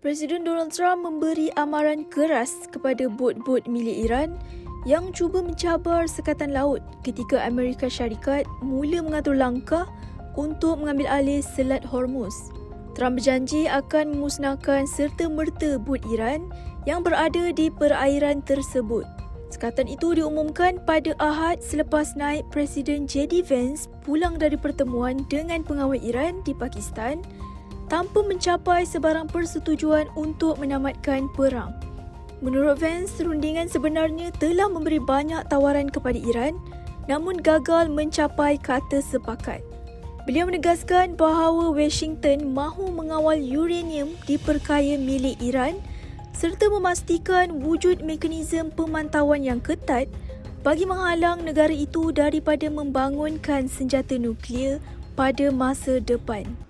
Presiden Donald Trump memberi amaran keras kepada bot-bot milik Iran yang cuba mencabar sekatan laut ketika Amerika Syarikat mula mengatur langkah untuk mengambil alih Selat Hormuz. Trump berjanji akan memusnahkan serta-merta bot Iran yang berada di perairan tersebut. Sekatan itu diumumkan pada Ahad selepas naib Presiden JD Vance pulang dari pertemuan dengan pengawal Iran di Pakistan tanpa mencapai sebarang persetujuan untuk menamatkan perang. Menurut Vance, rundingan sebenarnya telah memberi banyak tawaran kepada Iran namun gagal mencapai kata sepakat. Beliau menegaskan bahawa Washington mahu mengawal uranium diperkaya milik Iran serta memastikan wujud mekanisme pemantauan yang ketat bagi menghalang negara itu daripada membangunkan senjata nuklear pada masa depan.